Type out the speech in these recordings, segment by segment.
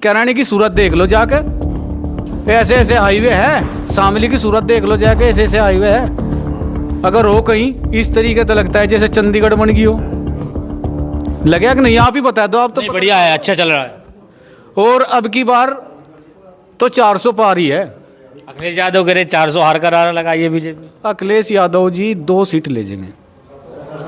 कैरानी की सूरत देख लो जाके, ऐसे ऐसे हाईवे है, शामली की सूरत देख लो जाके, ऐसे ऐसे हाईवे है। अगर हो कहीं इस तरीके तो लगता है जैसे चंडीगढ़ बन गई हो, लगेगा कि नहीं? आप ही बता दो। आप तो बढ़िया है, अच्छा चल रहा है। और अब की बार तो 400 पार ही है। अखिलेश यादव करे 400 हार का नारा लगाइए बीजेपी। अखिलेश यादव जी 2 सीट ले जाएंगे।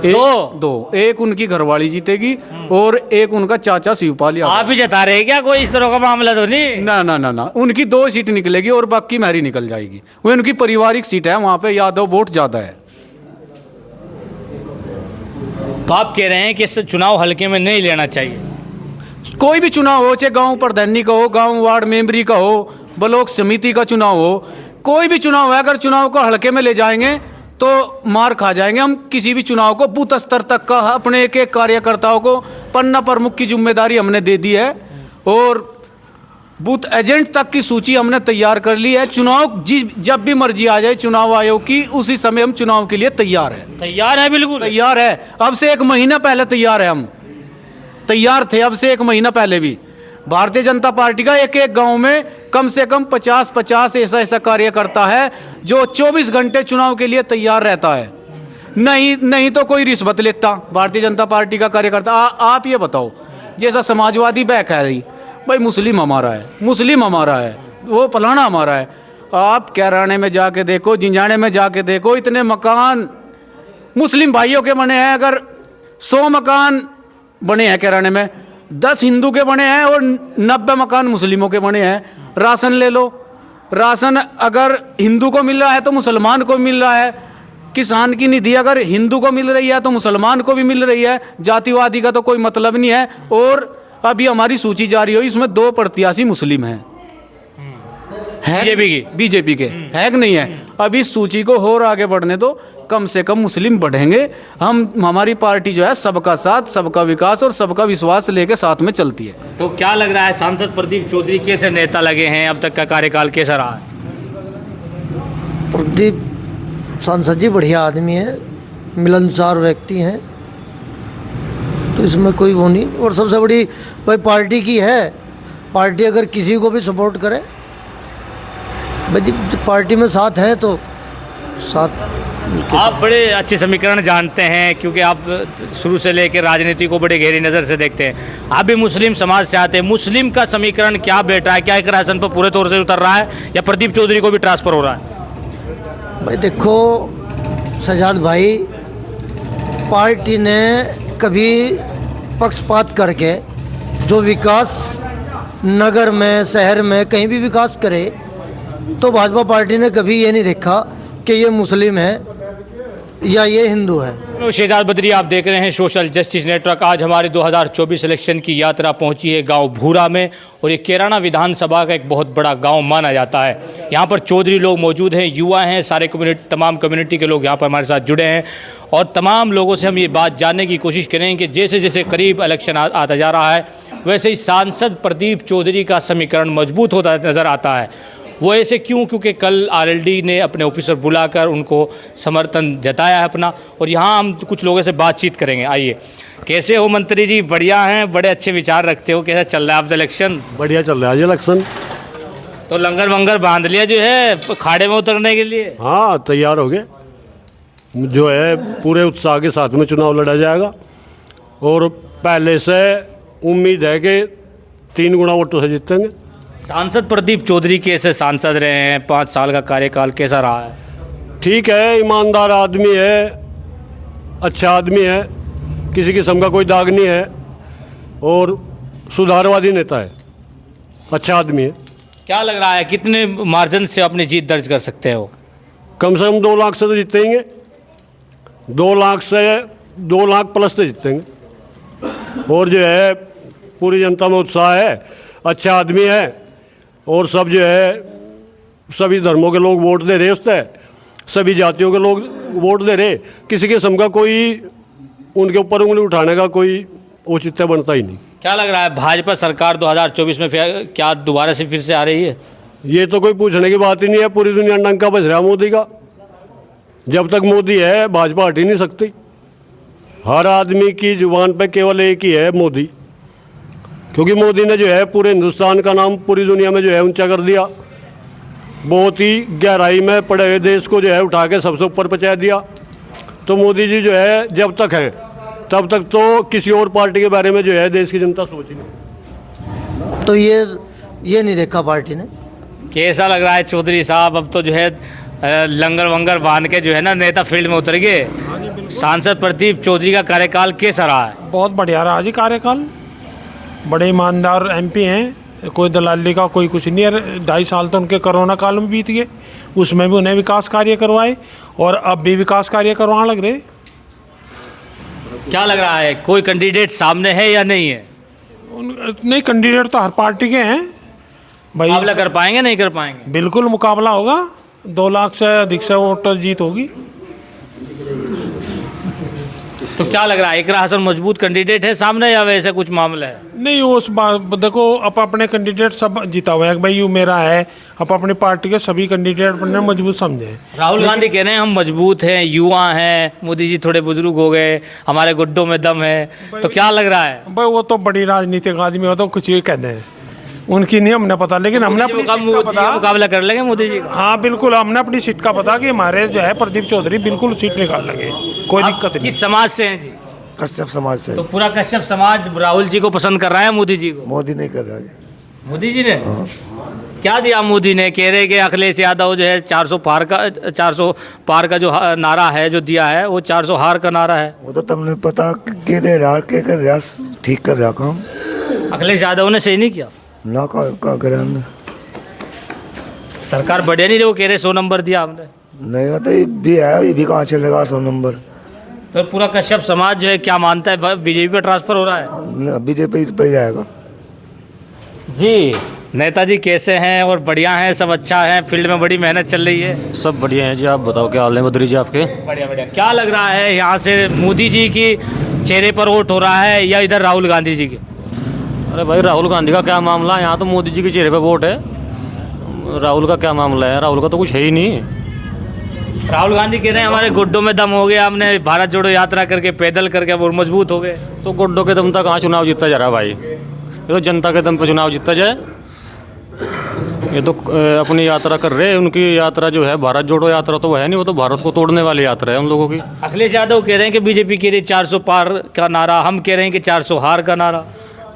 दो, एक उनकी घरवाली जीतेगी और एक उनका चाचा शिवपाल यादव। आप ही जता रहे हैं क्या? कोई इस तरह का मामला तो नहीं? ना ना ना ना, उनकी 2 सीट निकलेगी और बाकी मैरी निकल जाएगी। वो उनकी पारिवारिक सीट है, वहां पे यादव वोट ज्यादा है। तो आप कह रहे हैं कि इस चुनाव हल्के में नहीं लेना चाहिए? कोई भी चुनाव हो, चाहे गांव प्रधानी का हो, गांव वार्ड मेंबरी का हो, ब्लॉक समिति का चुनाव हो, कोई भी चुनाव है, अगर चुनाव को हल्के में ले जाएंगे तो मार खा जाएंगे। हम किसी भी चुनाव को बूथ स्तर तक का अपने एक एक कार्यकर्ताओं को पन्ना प्रमुख की जिम्मेदारी हमने दे दी है और बूथ एजेंट तक की सूची हमने तैयार कर ली है। चुनाव जब भी मर्जी आ जाए चुनाव आयोग की, उसी समय हम चुनाव के लिए तैयार है। तैयार है, बिल्कुल तैयार है। अब से 1 महीना पहले तैयार है, हम तैयार थे अब से 1 महीना पहले भी। भारतीय जनता पार्टी का एक एक गांव में कम से कम 50-50 ऐसा कार्यकर्ता है जो 24 घंटे चुनाव के लिए तैयार रहता है। नहीं तो कोई रिश्वत लेता भारतीय जनता पार्टी का कार्यकर्ता। आप ये बताओ, जैसा समाजवादी बैक है रही, भाई मुस्लिम हमारा है, मुस्लिम हमारा है, वो फलाना हमारा है। आप कैराने में जाके देखो, जिंजाने में जाके देखो, इतने मकान मुस्लिम भाइयों के बने हैं। अगर 100 मकान बने हैं कैराने में, 10 हिंदू के बने हैं और 90 मकान मुस्लिमों के बने हैं। राशन ले लो, राशन अगर हिंदू को मिल रहा है तो मुसलमान को मिल रहा है। किसान की निधि अगर हिंदू को मिल रही है तो मुसलमान को भी मिल रही है। जातिवादी का तो कोई मतलब नहीं है। और अभी हमारी सूची जारी हुई, इसमें 2 प्रत्याशी मुस्लिम हैं, बीजेपी के है कि नहीं है? अब इस सूची को और आगे बढ़ने दो, कम से कम मुस्लिम बढ़ेंगे। हमारी पार्टी जो है सबका साथ, सबका विकास और सबका विश्वास लेके साथ में चलती है। तो क्या लग रहा है, सांसद प्रदीप चौधरी कैसे नेता लगे हैं? अब तक का कार्यकाल कैसा रहा है? प्रदीप सांसद जी बढ़िया आदमी है, मिलनसार व्यक्ति हैं, तो इसमें कोई वो नहीं। और सबसे बड़ी भाई पार्टी की है, पार्टी अगर किसी को भी सपोर्ट करे, भाई पार्टी में साथ है तो साथ। आप बड़े अच्छे समीकरण जानते हैं क्योंकि आप शुरू से लेकर राजनीति को बड़े गहरी नज़र से देखते हैं। आप भी मुस्लिम समाज से आते हैं, मुस्लिम का समीकरण क्या बैठ रहा है? क्या एक राशन पर पूरे तौर से उतर रहा है या प्रदीप चौधरी को भी ट्रांसफ़र हो रहा है? भाई देखो सजाद भाई, पार्टी ने कभी पक्षपात करके जो विकास नगर में, शहर में कहीं भी विकास करे, तो भाजपा पार्टी ने कभी ये नहीं देखा कि ये मुस्लिम है या ये हिंदू है। शहजाद बद्री, आप देख रहे हैं सोशल जस्टिस नेटवर्क। आज हमारे 2024 इलेक्शन की यात्रा पहुंची है गांव भूरा में, और ये कैराना विधानसभा का एक बहुत बड़ा गांव माना जाता है। यहां पर चौधरी लोग मौजूद हैं, युवा हैं, सारे तमाम कम्युनिटी के लोग यहां पर हमारे साथ जुड़े हैं, और तमाम लोगों से हम ये बात जानने की कोशिश करेंगे कि जैसे जैसे करीब इलेक्शन आता जा रहा है, वैसे ही सांसद प्रदीप चौधरी का समीकरण मजबूत होता नज़र आता है। वो ऐसे क्यों? क्योंकि कल आरएलडी ने अपने ऑफिसर बुलाकर उनको समर्थन जताया है अपना, और यहाँ हम कुछ लोगों से बातचीत करेंगे। आइए, कैसे हो मंत्री जी? बढ़िया हैं, बड़े अच्छे विचार रखते हो। कैसा चल रहा है आपका इलेक्शन? बढ़िया चल रहा है इलेक्शन। तो लंगर वंगर बांध लिया जो है खाड़े में उतरने के लिए? हाँ, तैयार हो गए। जो है पूरे उत्साह के साथ में चुनाव लड़ा जाएगा, और पहले से उम्मीद है कि 3 गुना वोटों से जीतेंगे। सांसद प्रदीप चौधरी कैसे सांसद रहे हैं? 5 साल का कार्यकाल कैसा रहा है? ठीक है, ईमानदार आदमी है, अच्छा आदमी है, किसी किस्म का कोई दाग नहीं है, और सुधारवादी नेता है, अच्छा आदमी है। क्या लग रहा है कितने मार्जिन से अपनी जीत दर्ज कर सकते हो? कम से कम 2 लाख से तो जीतेंगे, 2 लाख से 2 लाख प्लस से जीतेंगे। और जो है पूरी जनता में उत्साह है, अच्छा आदमी है, और सब जो है सभी धर्मों के लोग वोट दे रहे उससे, सभी जातियों के लोग वोट दे रहे। किसी किस्म का कोई उनके ऊपर उंगली उठाने का कोई औचित्य बनता ही नहीं। क्या लग रहा है भाजपा सरकार 2024 में क्या दोबारा से फिर से आ रही है? ये तो कोई पूछने की बात ही नहीं है। पूरी दुनिया डंका बज रहा मोदी का। जब तक मोदी है भाजपा हट ही नहीं सकती। हर आदमी की जुबान पे केवल एक ही है, मोदी। क्योंकि मोदी ने जो है पूरे हिंदुस्तान का नाम पूरी दुनिया में जो है ऊंचा कर दिया। बहुत ही गहराई में पड़े हुए देश को जो है उठा के सबसे ऊपर पहुंचा दिया। तो मोदी जी जो है जब तक हैं तब तक तो किसी और पार्टी के बारे में जो है देश की जनता सोच ही नहीं। तो ये नहीं देखा पार्टी ने। कैसा लग रहा है चौधरी साहब, अब तो जो है लंगर वंगर बांध के जो है ना नेता फील्ड में उतर गए। सांसद प्रदीप चौधरी का कार्यकाल कैसा रहा है? बहुत बढ़िया रहा जी कार्यकाल। बड़े ईमानदार एमपी हैं, कोई दलाली का कोई कुछ नहीं है। 2.5 साल तो उनके कोरोना काल में बीत गए, उसमें भी उन्हें विकास कार्य करवाए और अब भी विकास कार्य करवाने लग रहे। क्या लग रहा है, कोई कैंडिडेट सामने है या नहीं है? नहीं, कैंडिडेट तो हर पार्टी के हैं भाई। मुकाबला कर पाएंगे नहीं कर पाएंगे? बिल्कुल मुकाबला होगा, 2 लाख से अधिक से वोट जीत होगी। तो क्या लग रहा है, इकरा हसन मजबूत कैंडिडेट है सामने या वैसे कुछ मामला है? नहीं, उस बात देखो, अब अपने कैंडिडेट सब जीता हुआ है भाई। यू मेरा है, अब अपनी पार्टी के सभी कैंडिडेट अपने मजबूत समझे। राहुल गांधी कह रहे हैं हम मजबूत हैं, युवा हैं, मोदी जी थोड़े बुजुर्ग हो गए, हमारे गुड्डों में दम है। तो क्या लग रहा है? भाई वो तो बड़ी राजनीतिक आदमी हो तो कुछ ये कहते हैं, उनकी नहीं हमने पता, लेकिन हमने अपनी सीट का पता। मुकाबला कर लेंगे मोदी जी का? हाँ बिल्कुल, हमने अपनी सीट का पता कि हमारे जो है प्रदीप चौधरी बिल्कुल सीट निकाल लेंगे, कोई दिक्कत नहीं। किस समाज से हैं जी? कश्यप समाज से। तो पूरा कश्यप समाज राहुल जी को पसंद कर रहा है, मोदी जी को? मोदी नहीं कर रहा है। मोदी जी ने क्या दिया? मोदी ने कह रहे कि अखिलेश यादव जो है 400 पार का जो नारा है जो दिया है वो 400 हार का नारा है। वो तो तुमने पता के दे रहा के कर रहा, ठीक कर रहा काम। अखिलेश यादव ने सही नहीं किया ना का करे हमने। सरकार बढ़िया नहीं रही, वो कह रहे 100 नंबर दिया हमने। नहीं होता, ये भी है, ये भी कहाँ चलेगा 100 नंबर। तो पूरा कश्यप समाज जो है क्या मानता है, बीजेपी पे ट्रांसफर हो रहा है? बीजेपी पे ही रहेगा जी। नेताजी कैसे हैं? और बढ़िया हैं, सब अच्छा है, फील्ड में बड़ी मेहनत चल रही है? सब बढ़िया हैं जी। आप बताओ क्या हाल है बद्री जी आपके? बढ़िया बढ़िया। क्या लग रहा है यहाँ से मोदी जी की चेहरे पर वोट हो रहा है या इधर राहुल गांधी जी के? अरे भाई, राहुल गांधी का क्या मामला है? यहाँ तो मोदी जी के चेहरे पे वोट है। राहुल का क्या मामला है? राहुल का तो कुछ है ही नहीं। राहुल गांधी कह रहे हैं हमारे गुड्डों में दम हो गया, हमने भारत जोड़ो यात्रा करके पैदल करके वो मजबूत हो गए। तो गुड्डों के दम तक कहाँ चुनाव जीता जा रहा है भाई? ये तो जनता के दम पे चुनाव जीता जाए। ये तो अपनी यात्रा कर रहे हैं। उनकी यात्रा जो है भारत जोड़ो यात्रा तो वो है नहीं, वो तो भारत को तोड़ने वाली यात्रा है उन लोगों की। अखिलेश यादव कह रहे हैं कि बीजेपी कह रही 400 पार का नारा, हम कह रहे हैं कि 400 हार का नारा।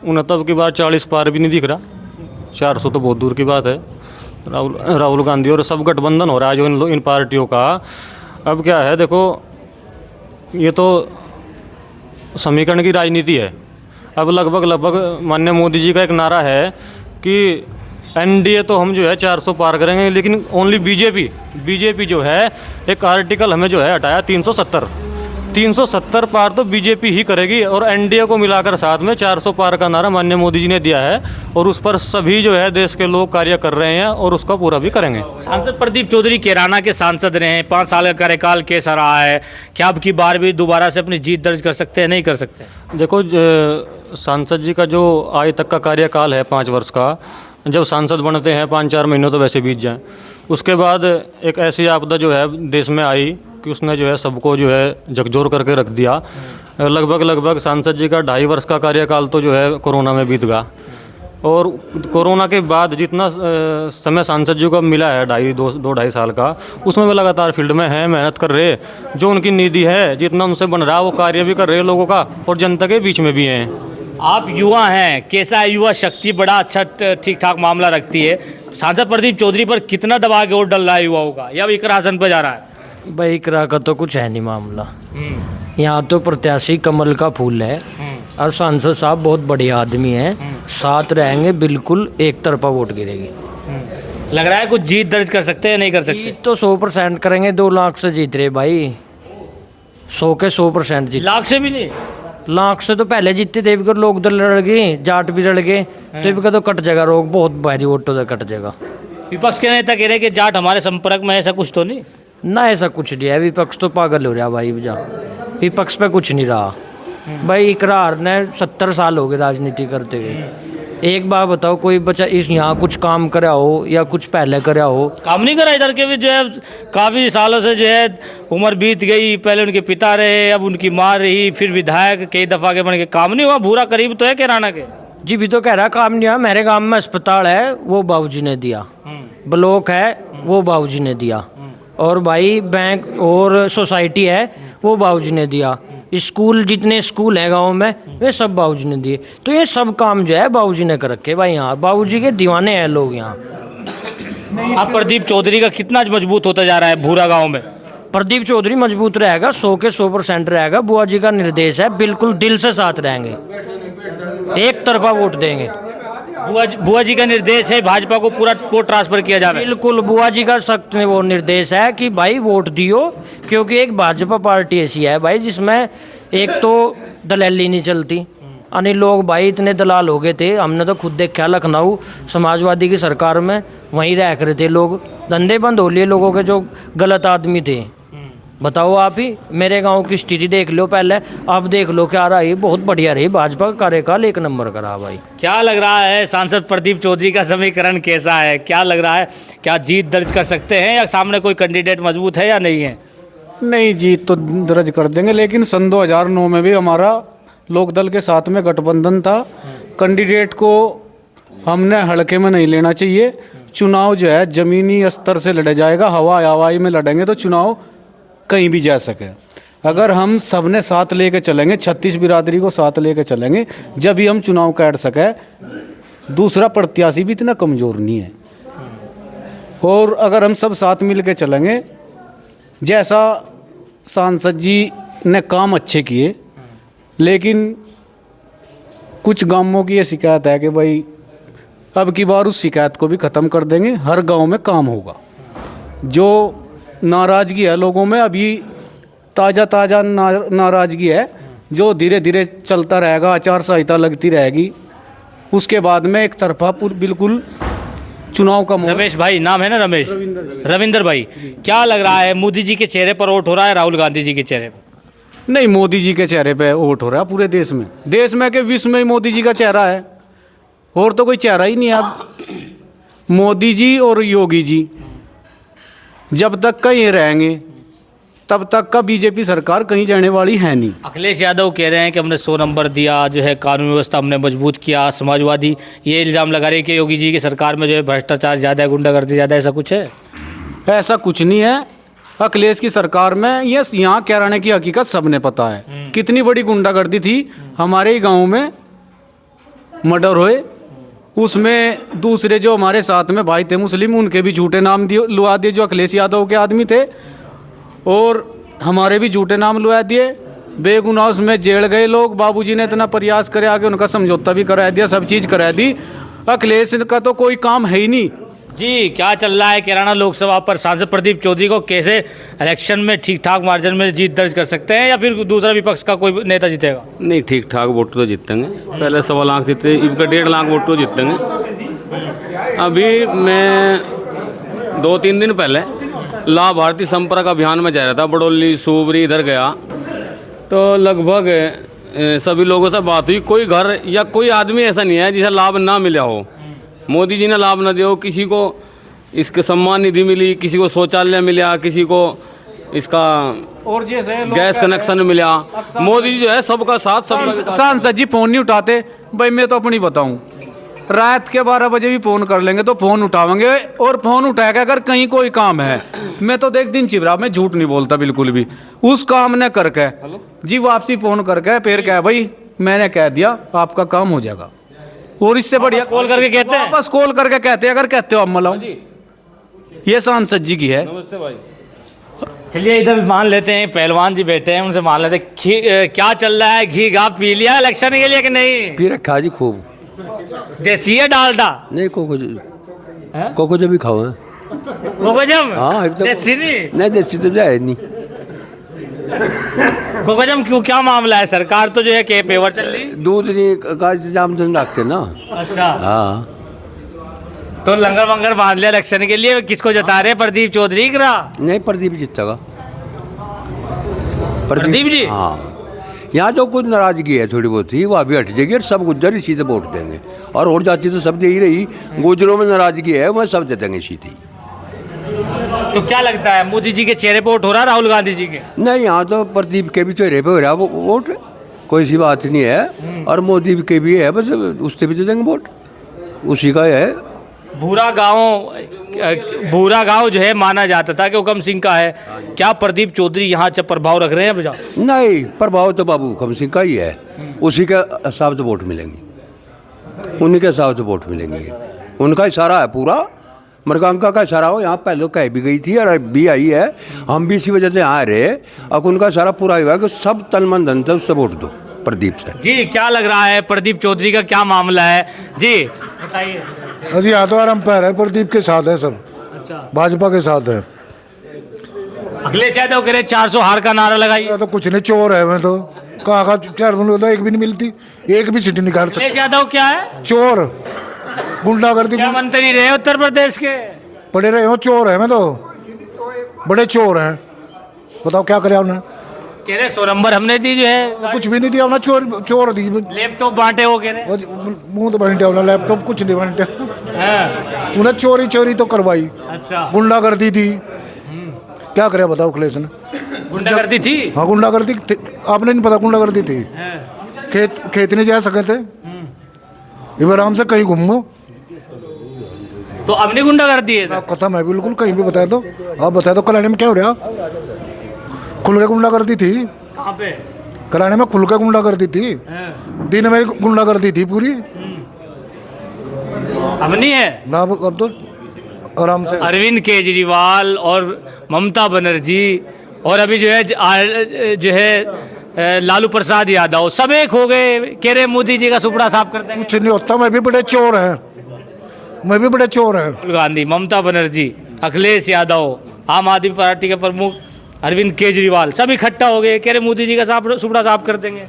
69 की बात 40 पार भी नहीं दिख रहा, 400 तो बहुत दूर की बात है। राहुल गांधी और सब गठबंधन हो रहा है जो इन पार्टियों का। अब क्या है देखो, ये तो समीकरण की राजनीति है। अब लगभग माननीय मोदी जी का एक नारा है कि एनडीए तो हम जो है 400 पार करेंगे, लेकिन ओनली बीजेपी जो है एक आर्टिकल हमें जो है हटाया 370 पार तो बीजेपी ही करेगी। और एनडीए को मिलाकर साथ में 400 पार का नारा माननीय मोदी जी ने दिया है और उस पर सभी जो है देश के लोग कार्य कर रहे हैं और उसका पूरा भी करेंगे। सांसद प्रदीप चौधरी कैराना के सांसद रहे हैं, 5 साल का कार्यकाल कैसा रहा है? क्या अब की बार भी दोबारा से अपनी जीत दर्ज कर सकते हैं, नहीं कर सकते? देखो, सांसद जी का जो आज तक का कार्यकाल है 5 वर्ष का, जब सांसद बनते हैं 5-4 महीनों तो वैसे बीत जाएं। उसके बाद एक ऐसी आपदा जो है देश में आई कि उसने जो है सबको जो है झकझोर करके रख दिया। लगभग सांसद जी का 2.5 वर्ष का कार्यकाल तो जो है कोरोना में बीत गया। और कोरोना के बाद जितना समय सांसद जी को मिला है 2-2.5 साल का, उसमें वे लगातार फील्ड में हैं, मेहनत कर रहे। जो उनकी निधि है जितना उनसे बन रहा वो कार्य भी कर रहे लोगों का और जनता के बीच में भी हैं। आप युवा हैं, कैसा है? युवा शक्ति बड़ा अच्छा ठीक ठाक मामला रखती है। सांसद प्रदीप चौधरी पर कितना दबा के वोट डल रहा है युवाओं का, या इकरा हसन पर जा रहा है? भाई इकरा का तो कुछ है नहीं मामला। यहाँ तो प्रत्याशी कमल का फूल है और सांसद साहब बहुत बढ़िया आदमी हैं, साथ रहेंगे, बिल्कुल एक तरफा वोट गिरेगी। लग रहा है कुछ जीत दर्ज कर सकते हैं, नहीं कर सकते? जीत तो 100% करेंगे। 2 लाख से जीत रहे भाई, 100 के 100% जीत। लाख से भी नहीं? लाख से तो पहले जीतते थे, बिकर लोग तो लड़ गए, जाट भी लड़ गए, तो बिकर तो कट जाएगा रोग, बहुत भारी वोट तो कट जाएगा। विपक्ष के नेता कह रहे कि जाट हमारे संपर्क में, ऐसा कुछ तो नहीं? ना ऐसा कुछ नहीं है, विपक्ष तो पागल हो रहा भाई। विपक्ष पे कुछ नहीं रहा भाई। इकरार ने 70 साल हो गए राजनीति करते हुए। एक बार बताओ, कोई बच्चा इस यहाँ कुछ काम करा हो या कुछ पहले करा हो? काम नहीं करा इधर के भी, जो है काफ़ी सालों से जो है उम्र बीत गई। पहले उनके पिता रहे, अब उनकी माँ रही, फिर विधायक कई दफ़ा के बन के, काम नहीं हुआ। भूरा करीब तो है कैराना के। जी भी तो कह रहा काम नहीं हुआ। मेरे गांव में अस्पताल है वो बाबूजी ने दिया, ब्लॉक है वो बाबूजी ने दिया, और भाई बैंक और सोसाइटी है वो बाबूजी ने दिया, स्कूल जितने स्कूल हैं गांव में वे सब बाबूजी ने दिए। तो ये सब काम जो है बाबूजी ने कर रखे भाई। यहाँ बाबूजी के दीवाने हैं लोग यहाँ। अब प्रदीप चौधरी का कितना मजबूत होता जा रहा है भूरा गांव में? प्रदीप चौधरी मजबूत रहेगा, 100 के 100% रहेगा। बुआ जी का निर्देश है, बिल्कुल दिल से साथ रहेंगे, एक तरफा वोट देंगे। बुआ जी का निर्देश है भाजपा को पूरा वोट ट्रांसफर किया जाए? बिल्कुल बुआ जी का सख्त में वो निर्देश है कि भाई वोट दियो, क्योंकि एक भाजपा पार्टी ऐसी है भाई जिसमें एक तो दलाली नहीं चलती, यानी लोग भाई इतने दलाल हो गए थे। हमने तो खुद देखा लखनऊ समाजवादी की सरकार में, वहीं रह कर थे लोग, धंधे बंद हो लिए लोगों के जो गलत आदमी थे। बताओ आप ही, मेरे गांव की स्थिति देख लो पहले, आप देख लो क्या रही, बहुत बढ़िया रही, भाजपा का कार्यकाल 1 नंबर करा भाई। क्या लग रहा है सांसद प्रदीप चौधरी का समीकरण कैसा है? क्या लग रहा है, क्या जीत दर्ज कर सकते हैं या सामने कोई कैंडिडेट मजबूत है या नहीं है? नहीं, जीत तो दर्ज कर देंगे, लेकिन सन 2009 में भी हमारा लोकदल के साथ में गठबंधन था। कैंडिडेट को हमने हल्के में नहीं लेना चाहिए। चुनाव जो है ज़मीनी स्तर से लड़ा जाएगा, हवाई में लड़ेंगे तो चुनाव कहीं भी जा सके। अगर हम सबने साथ लेके चलेंगे, 36 बिरादरी को साथ लेके चलेंगे, जब भी हम चुनाव काट सके। दूसरा प्रत्याशी भी इतना कमज़ोर नहीं है, और अगर हम सब साथ मिल के चलेंगे, जैसा सांसद जी ने काम अच्छे किए, लेकिन कुछ गांवों की ये शिकायत है कि भाई अब की बार उस शिकायत को भी ख़त्म कर देंगे, हर गांव में काम होगा। जो नाराज़गी है लोगों में, अभी ताज़ा नाराज़गी है, जो धीरे धीरे चलता रहेगा, आचार संहिता लगती रहेगी, उसके बाद में एक तरफा बिल्कुल चुनाव का रमेश भाई नाम है ना, रमेश रविंदर भाई, क्या लग रहा है मोदी जी के चेहरे पर वोट हो रहा है राहुल गांधी जी के चेहरे पर? नहीं, मोदी जी के चेहरे पे वोट हो रहा है पूरे देश में के विश्व में ही मोदी जी का चेहरा है, और तो कोई चेहरा ही नहीं है अब। मोदी जी और योगी जी जब तक कहीं रहेंगे तब तक का बीजेपी सरकार कहीं जाने वाली है नहीं। अखिलेश यादव कह रहे हैं कि हमने 100 नंबर दिया, जो है कानून व्यवस्था हमने मजबूत किया। समाजवादी ये इल्ज़ाम लगा रहे हैं कि योगी जी की सरकार में जो है भ्रष्टाचार ज़्यादा है, गुंडागर्दी ज़्यादा है, ऐसा कुछ है? ऐसा कुछ नहीं है। अखिलेश की सरकार में ये यहाँ कैराने की हकीकत सबने पता है, कितनी बड़ी गुंडागर्दी थी। हमारे ही गाँव में मर्डर हुए, उसमें दूसरे जो हमारे साथ में भाई थे मुस्लिम, उनके भी झूठे नाम लुआ दिए जो अखिलेश यादव के आदमी थे, और हमारे भी झूठे नाम लुआ दिए। बेगुनाह उसमें जेल गए लोग। बाबूजी ने इतना प्रयास करे, आगे उनका समझौता भी करा दिया, सब चीज़ करा दी। अखिलेश का तो कोई काम है ही नहीं। जी, क्या चल रहा है कैराना लोकसभा पर? सांसद प्रदीप चौधरी को कैसे इलेक्शन में ठीक ठाक मार्जिन में जीत दर्ज कर सकते हैं, या फिर दूसरा विपक्ष का कोई नेता जीतेगा? नहीं, ठीक ठाक वोट तो जीतेंगे। पहले 1.25 लाख जीते, इनका 1.5 लाख वोट तो जीतेंगे। अभी मैं 2-3 दिन पहले लाभार्थी संपर्क अभियान में जा रहा था, बड़ौली सूबरी इधर गया, तो लगभग सभी लोगों से बात हुई। कोई घर या कोई आदमी ऐसा नहीं है जिसे लाभ ना मिला हो, मोदी जी ने लाभ ना दिया हो। किसी को इसके सम्मान निधि मिली, किसी को शौचालय मिला, किसी को इसका और जैसे गैस कनेक्शन मिला। मोदी जी जो है सबका साथ, सब सांसद जी फोन नहीं उठाते। भाई मैं तो अपनी बताऊं, रात के 12 बजे भी फ़ोन कर लेंगे तो फ़ोन उठाएंगे, और फ़ोन उठाएगा अगर कहीं कोई काम है। मैं तो देख दिन चिबरा, मैं झूठ नहीं बोलता बिल्कुल भी। उस काम ने करके जी वापसी फ़ोन करके फिर क्या भाई मैंने कह दिया आपका काम हो जाएगा, और इससे बढ़िया कॉल करके कहते हैं, वापस कॉल करके कहते हैं अगर कहते हो अब मलाओ। ये सांसद जी की है। नमस्ते भाई। चलिए इधर मान लेते हैं, पहलवान जी बैठे हैं, उनसे मान लेते हैं क्या चल रहा है। घी घा पी लिया इलेक्शन के लिए कि नहीं? पी रखा जी खूब। देसी है डालडा? नहीं, कोको जब भी खाओ है। कोकोजम? हाँ, देसी नहीं देसी तो जाए नहीं। कोकोजम क्यों, क्या मामला है? सरकार तो जो है के पेवर चल रही, दूध नहीं का इंतजाम तो रखते ना। अच्छा, हाँ, तो लंगर वंगर बांध लिया इलेक्शन के लिए। किसको जता रहे? प्रदीप चौधरी करा? नहीं, प्रदीप जीतेगा। प्रदीप जी? हाँ, यहाँ जो कुछ नाराजगी है थोड़ी बहुत ही, वो अभी हट जाएगी और सब गुज्जर इसी से वोट देंगे। और जाति तो सब दे ही रही, गुजरों में नाराजगी है वह सब दे देंगे सीधी। तो क्या लगता है मोदी जी के चेहरे पे वोट हो रहा है राहुल गांधी जी के? नहीं, यहाँ तो प्रदीप के भी चेहरे पे हो रहा है वो वोट। कोई सी बात नहीं है। और मोदी के भी है, बस उससे भी दे देंगे वोट, उसी का है। भूरा गांव जो है माना जाता था कि हुकम सिंह का है। क्या प्रदीप चौधरी यहाँ प्रभाव रख रहे हैं भैया? नहीं, प्रभाव तो बाबू हुकम सिंह का ही है, उसी के हिसाब से वोट मिलेंगे, उन्हीं के हिसाब से वोट मिलेंगे। उनका इशारा है पूरा, मृगांका का इशारा हो। यहाँ पहले कह भी गई थी और अब भी आई है, हम भी इसी वजह से यहाँ रहे। अब उनका इशारा पूरा हुआ कि सब तन मन धन से उससे वोट दो, प्रदीप से। जी क्या लग रहा है, प्रदीप चौधरी का क्या मामला है जी, बताइए। अजी यहाँ तो आरम्पायर है, प्रदीप के साथ है सब। अच्छा, भाजपा के साथ है। अखिलेश यादव कह रहे 400 हार का नारा लगाइए। तो कुछ नहीं, चोर है। मैं तो कहाँ का चेयरमैन होता, एक भी नहीं मिलती, एक भी सीट नहीं काट सकता। अखिलेश यादव क्या है? चोर, गुंडागर्दी। क्या मंत्री रहे उत्तर प्रदेश के? पड़े रहे हो, चोर है। मैं तो बड़े चोर हैं, बताओ क्या करे उन्हें। कह रहे 100 नंबर हमने दी जो है। कुछ भी नहीं दिया उन्हें, चोर दी। लैपटॉप बांटे हो कह रहे। मुंह तो बांटे उन्हें, लैपटॉप कुछ नहीं बांटे। उन्हें चोरी तो करवाई। अच्छा, गुंडागर्दी थी। क्या करे बताओ अखिलेश ने? गुंडागर्दी थी। हाँ गुंडागर्दी, आपने नहीं पता गुंडागर्दी थी। खेत नहीं जा सके थे, ये आराम से कहीं घूमो। तो अब नहीं गुंडागर्दी है? खत्म है बिल्कुल, कहीं भी बताया तो। आप बताया तो कल्याणी में क्या हो रहा? खुल के गुंडागर्दी थी। कहाँ पे? कल्याणी में खुल के गुंडागर्दी थी, दिन में गुंडागर्दी थी पूरी। अब नहीं है ना, अब तो आराम से। अरविंद केजरीवाल और ममता बनर्जी और अभी जो है लालू प्रसाद यादव सब एक हो गए, कह रहे मोदी जी का सुपड़ा साफ कर देंगे। कुछ नहीं होता, मैं भी बड़े चोर हैं, मैं भी बड़े चोर हैं। राहुल गांधी, ममता बनर्जी, अखिलेश यादव, आम आदमी पार्टी के प्रमुख अरविंद केजरीवाल सब इकट्ठा हो गए, कह रहे मोदी जी का सुपड़ा साफ कर देंगे।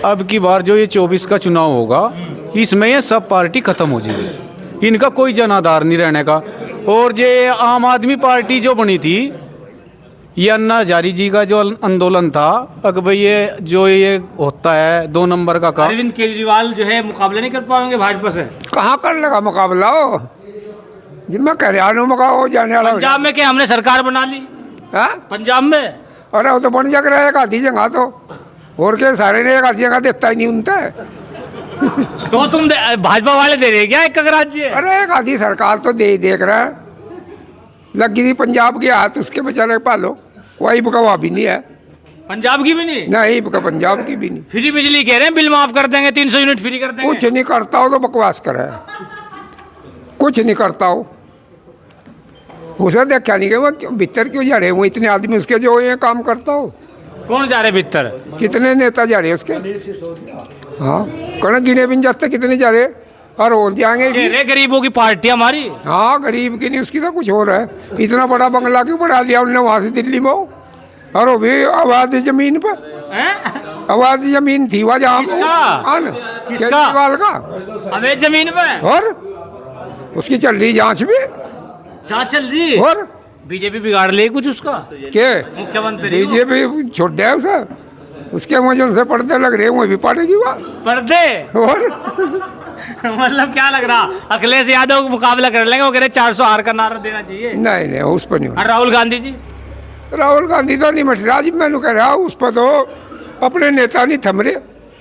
अब की बार जो ये 24 का चुनाव होगा, इसमें ये सब पार्टी खत्म हो जाएगी, इनका कोई जनाधार नहीं रहने का। और ये आम आदमी पार्टी जो बनी थी, ये अन्ना हजारी जी का जो आंदोलन था, अगर भाई ये होता है 2 नंबर का काम। अरविंद केजरीवाल जो है मुकाबला नहीं कर पाएंगे भाजपा से? कहाँ कर लेगा मुकाबला हो, जिम्मे कल्याण में हो जाने वाला। पंजाब में क्या हमने सरकार बना ली? पंजाब में अरे वो तो बन जग रहा है एक आधी जगह तो, और क्या सारे ने एक आधी जगह देखता ही नहीं उनता है। तो तुम भाजपा वाले दे रहे क्या एक राज्य? अरे एक आधी सरकार तो दे देख रहा है, लगी थी पंजाब के हाथ, उसके बेचारे पालो, वही बुका भी नहीं है। पंजाब की भी नहीं? नहीं बुका पंजाब की भी नहीं। फ्री बिजली कह रहे हैं, बिल माफ कर देंगे, 300 यूनिट फ्री कर देंगे। कुछ नहीं करता हो तो बकवास करे, कुछ नहीं करता हो। उसे देखा नहीं कि वो भीतर क्यों जा रहे हैं, वो इतने आदमी उसके जो ये काम करता हो। कौन जा रहे भीतर? कितने नेता जा रहे हैं उसके? हाँ कौन गिने भी नहीं जाते कितने जा रहे, और और जाएंगे भी। गरीबों की पार्टी हमारी। हाँ गरीब की नहीं, उसकी तो कुछ हो रहा है। इतना बड़ा बंगला क्यों बढ़ा लिया उन्होंने वहाँ से दिल्ली में, और वो भी आबादी जमीन पर। आबादी जमीन थी वहाँ जहाँ केजरीवाल का अवैध जमीन पे, और उसकी चल रही जांच भी। जांच चल रही? और बीजेपी बिगाड़ ले कुछ उसका? के मुख्यमंत्री बीजेपी छोड़ दिया उसे, उसके वजह से पर्दे लग रहे हैं, वो भी पड़ेगी वहाँ पर्दे। और मतलब क्या लग रहा, अखिलेश यादव को मुकाबला कर लेंगे? वो कह रहे 400 हार का नारा देना चाहिए। नहीं उस पर नहीं। और राहुल गांधी जी? राहुल गांधी तो नहीं मट रहा जी, मैंने कह रहा उस पर तो अपने नेता नहीं थम रहे।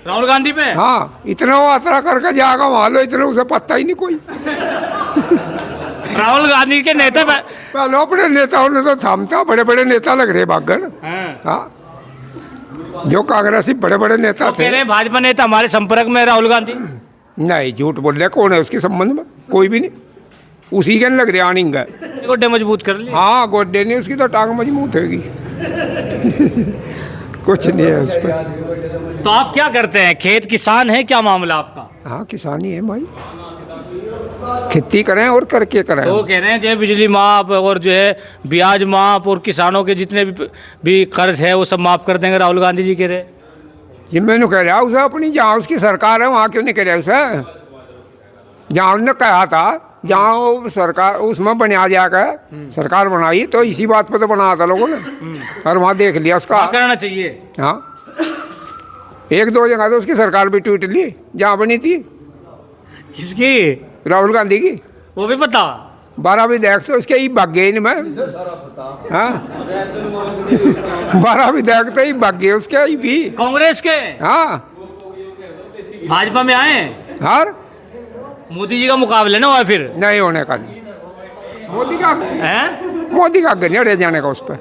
राहुल गांधी पे? हाँ इतना वो यात्रा करके जाएगा वहाँ लो, इतना उसे पता ही नहीं कोई। राहुल गांधी के नेता पहले अपने नेताओं ने तो थामता, बड़े बड़े नेता लग रहे बागन। हाँ जो कांग्रेसी बड़े बड़े नेता थे। कह रहे भाजपा नेता हमारे संपर्क में राहुल गांधी। नहीं झूठ बोल रहे, कौन है उसके संबंध में? कोई भी नहीं, उसी के लग रहे आनिंग है। गोड्डे मजबूत कर लिए। हाँ गोड्डे नहीं, उसकी तो टांग मजबूत होगी। कुछ नहीं है उस पर। तो आप क्या करते हैं, खेत किसान है, क्या मामला आपका? हाँ किसानी है भाई, खेती करें और करके करें। वो कह रहे हैं जो है बिजली माफ और जो है ब्याज माफ और किसानों के जितने भी कर्ज है वो सब माफ कर देंगे, राहुल गांधी जी कह रहे। जी मैंने कह रहा उसे अपनी, जहाँ उसकी सरकार है वहाँ क्यों नहीं कह रहे उसे? जहाँ उन्होंने कहा था, जहाँ सरकार उसमें बना जाकर सरकार बनाई, तो इसी बात पर तो बनाया था लोगों ने, और वहाँ देख लिया उसका करना चाहिए। हाँ 1-2 जगह तो उसकी सरकार भी टूट ली जहाँ बनी थी। किसकी? राहुल गांधी की। वो भी पता? 12 भी देख तो उसके ही भाग गए इन में, हाँ 12 भी देखते ही भाग गए उसके ही भी। कांग्रेस के हाँ भाजपा में आए, यार मोदी जी का मुकाबला ना हुआ फिर नहीं होने का नहीं। मोदी का हैं? मोदी का गन्ने रह जाने का उस पर।